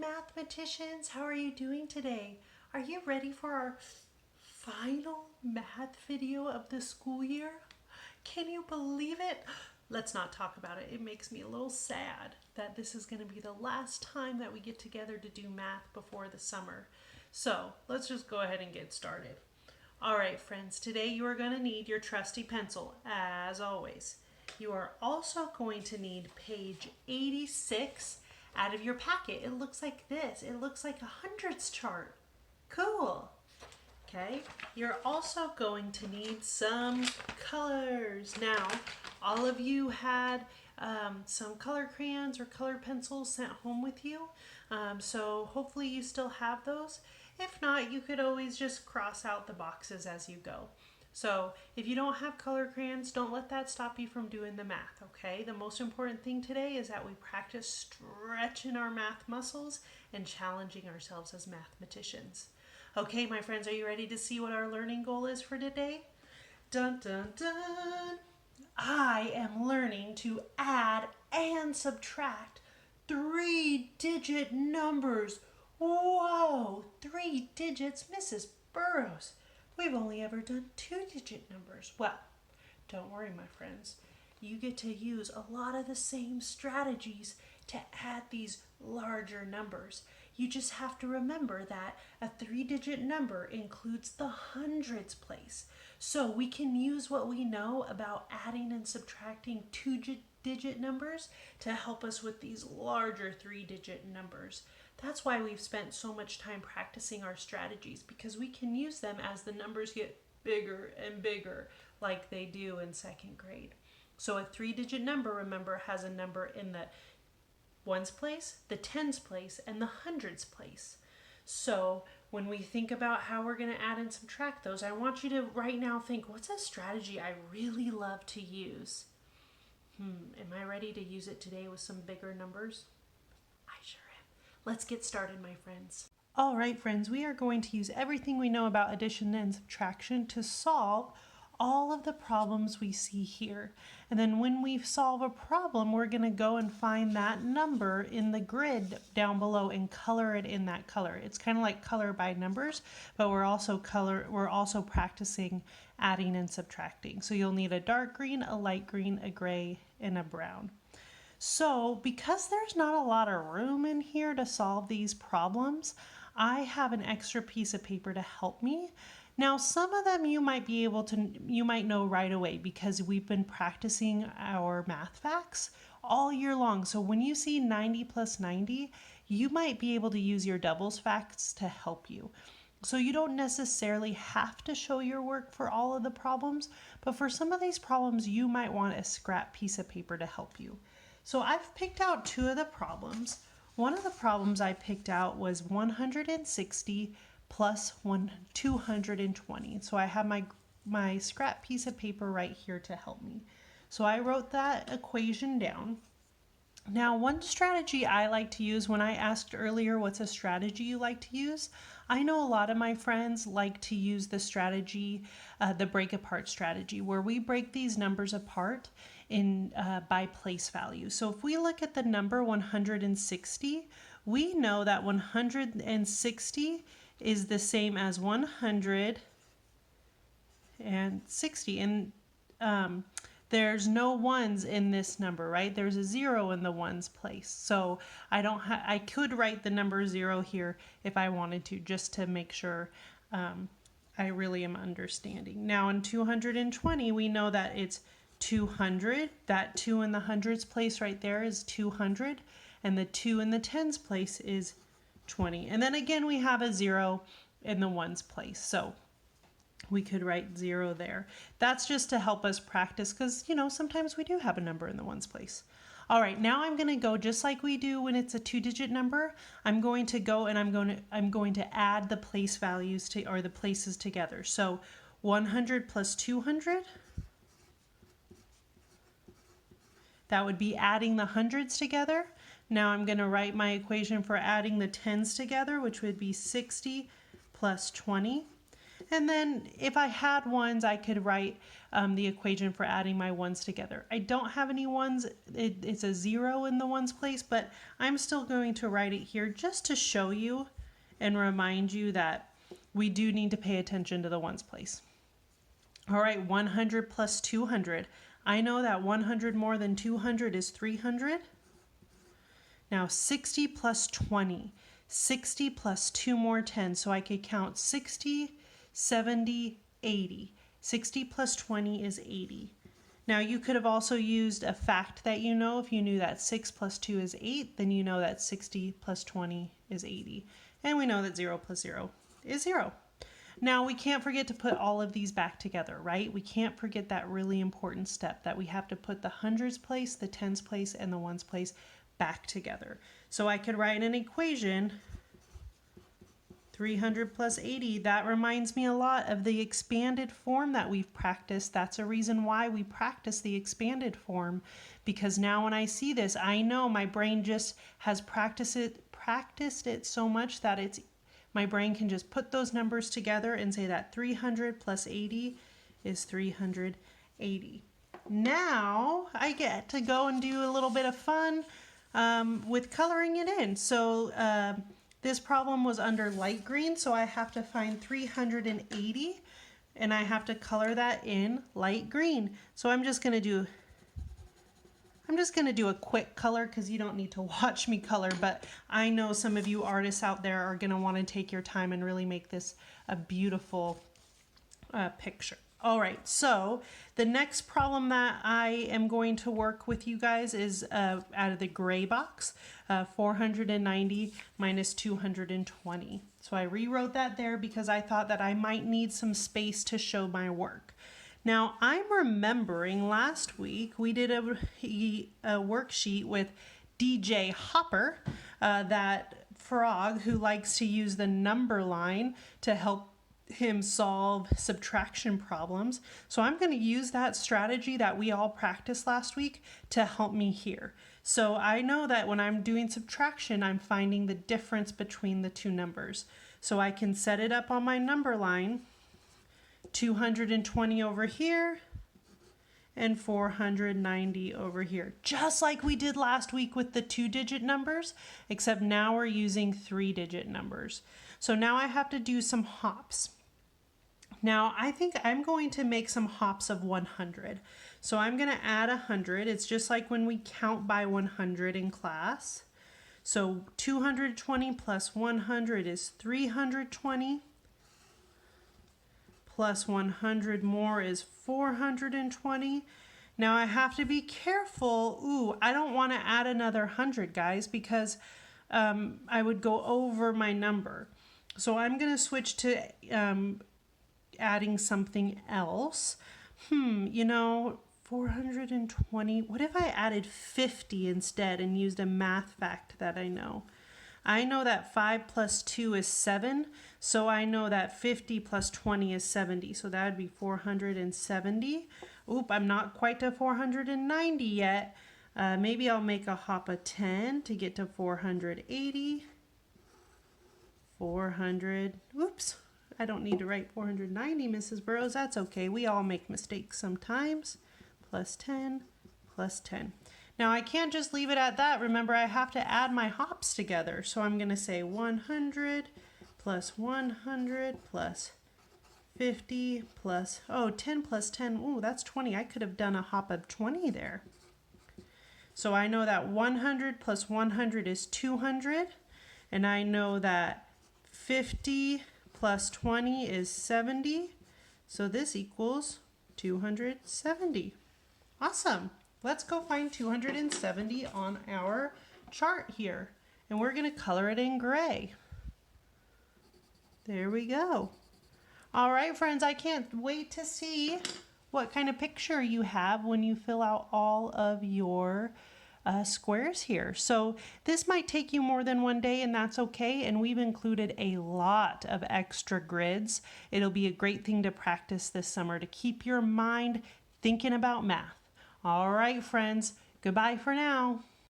mathematicians, how are you doing today? Are you ready for our final math video of the school year? Can you believe it? Let's not talk about it. It makes me a little sad that this is going to be the last time that we get together to do math before the summer. So let's just go ahead and get started. All right, friends, today you are going to need your trusty pencil, as always. You are also going to need page 86 out of your packet. It looks like this. It looks like a hundreds chart. Cool. Okay, you're also going to need some colors. Now, all of you had some color crayons or color pencils sent home with you. So hopefully you still have those. If not, you could always just cross out the boxes as you go. So if you don't have color crayons, don't let that stop you from doing the math, okay? The most important thing today is that we practice stretching our math muscles and challenging ourselves as mathematicians. Okay, my friends, are you ready to see what our learning goal is for today? Dun, dun, dun. I am learning to add and subtract 3-digit numbers. Whoa, 3 digits, Mrs. Burrows. We've only ever done 2-digit numbers. Well, don't worry, my friends. You get to use a lot of the same strategies to add these larger numbers. You just have to remember that a 3-digit number includes the hundreds place. So we can use what we know about adding and subtracting 2-digit numbers to help us with these larger 3-digit numbers. That's why we've spent so much time practicing our strategies, because we can use them as the numbers get bigger and bigger like they do in second grade. So a 3-digit number, remember, has a number in the ones place, the tens place, and the hundreds place. So when we think about how we're going to add and subtract those, I want you to right now think, what's a strategy I really love to use? Am I ready to use it today with some bigger numbers? I sure am. Let's get started, my friends. All right, friends, we are going to use everything we know about addition and subtraction to solve all of the problems we see here. And then when we solve a problem, we're going to go and find that number in the grid down below and color it in that color. It's kind of like color by numbers, but we're also practicing adding and subtracting. So you'll need a dark green, a light green, a gray, and a brown. So because there's not a lot of room in here to solve these problems, I have an extra piece of paper to help me. Now, some of them you might know right away because we've been practicing our math facts all year long. So when you see 90 plus 90, you might be able to use your doubles facts to help you. So you don't necessarily have to show your work for all of the problems, but for some of these problems, you might want a scrap piece of paper to help you. So I've picked out 2 of the problems. One of the problems I picked out was 160 plus 220. So I have my scrap piece of paper right here to help me. So I wrote that equation down. Now, one strategy I like to use, when I asked earlier what's a strategy you like to use, I know a lot of my friends like to use the strategy, the break apart strategy, where we break these numbers apart in by place value. So if we look at the number 160, we know that 160 is the same as 160, and there's no ones in this number, right? There's a 0 in the ones place. So I could write the number 0 here if I wanted to, just to make sure I really am understanding. Now in 220, we know that it's 200. That 2 in the hundreds place right there is 200, and the 2 in the tens place is 20. And then again, we have a 0 in the ones place. So we could write 0 there. That's just to help us practice, because, sometimes we do have a number in the ones place. All right, now I'm going to go just like we do when it's a 2-digit number. I'm going to go and I'm going to add the place values or the places together. So 100 plus 200. That would be adding the hundreds together. Now I'm going to write my equation for adding the tens together, which would be 60 plus 20. And then if I had ones, I could write the equation for adding my ones together. I don't have any ones. It's a 0 in the ones place, but I'm still going to write it here just to show you and remind you that we do need to pay attention to the ones place. All right, 100 plus 200. I know that 100 more than 200 is 300. Now 60 plus 20. 60 plus 2 more 10. So I could count 60, 70, 80. 60 plus 20 is 80. Now you could have also used a fact that you know. If you knew that 6 plus 2 is 8, then you know that 60 plus 20 is 80. And we know that 0 plus 0 is 0. Now we can't forget to put all of these back together, right? We can't forget that really important step that we have to put the hundreds place, the tens place, and the ones place back together. So I could write an equation, 300 plus 80. That reminds me a lot of the expanded form that we've practiced. That's a reason why we practice the expanded form, because now when I see this, I know my brain just has practiced it so much that my brain can just put those numbers together and say that 300 plus 80 is 380. Now I get to go and do a little bit of fun with coloring it in. So this problem was under light green, so I have to find 380 and I have to color that in light green. So I'm just gonna do a quick color because you don't need to watch me color, but I know some of you artists out there are gonna want to take your time and really make this a beautiful picture. All right, so the next problem that I am going to work with you guys is out of the gray box, 490 minus 220. So I rewrote that there because I thought that I might need some space to show my work. Now I'm remembering last week we did a worksheet with DJ Hopper, that frog who likes to use the number line to help him solve subtraction problems. So I'm going to use that strategy that we all practiced last week to help me here. So I know that when I'm doing subtraction, I'm finding the difference between the two numbers. So I can set it up on my number line, 220 over here and 490 over here, just like we did last week with the 2-digit numbers, except now we're using 3-digit numbers. So now I have to do some hops. Now I think I'm going to make some hops of 100. So I'm going to add 100. It's just like when we count by 100 in class. So 220 plus 100 is 320. Plus 100 more is 420. Now I have to be careful. Ooh, I don't want to add another 100, guys, because I would go over my number. So I'm going to switch to adding something else. 420. What if I added 50 instead and used a math fact that I know? I know that 5 plus 2 is 7, so I know that 50 plus 20 is 70, so that would be 470. Oop, I'm not quite to 490 yet. Maybe I'll make a hop of 10 to get to 480. 400, whoops, I don't need to write 490, Mrs. Burrows, that's okay. We all make mistakes sometimes. Plus 10, plus 10. Now I can't just leave it at that. Remember, I have to add my hops together. So I'm going to say 100 plus 100 plus 50 plus, 10 plus 10. Ooh, that's 20. I could have done a hop of 20 there. So I know that 100 plus 100 is 200. And I know that 50 plus 20 is 70. So this equals 270. Awesome. Let's go find 270 on our chart here. And we're going to color it in gray. There we go. All right, friends, I can't wait to see what kind of picture you have when you fill out all of your squares here. So this might take you more than one day, and that's okay. And we've included a lot of extra grids. It'll be a great thing to practice this summer to keep your mind thinking about math. All right, friends, goodbye for now.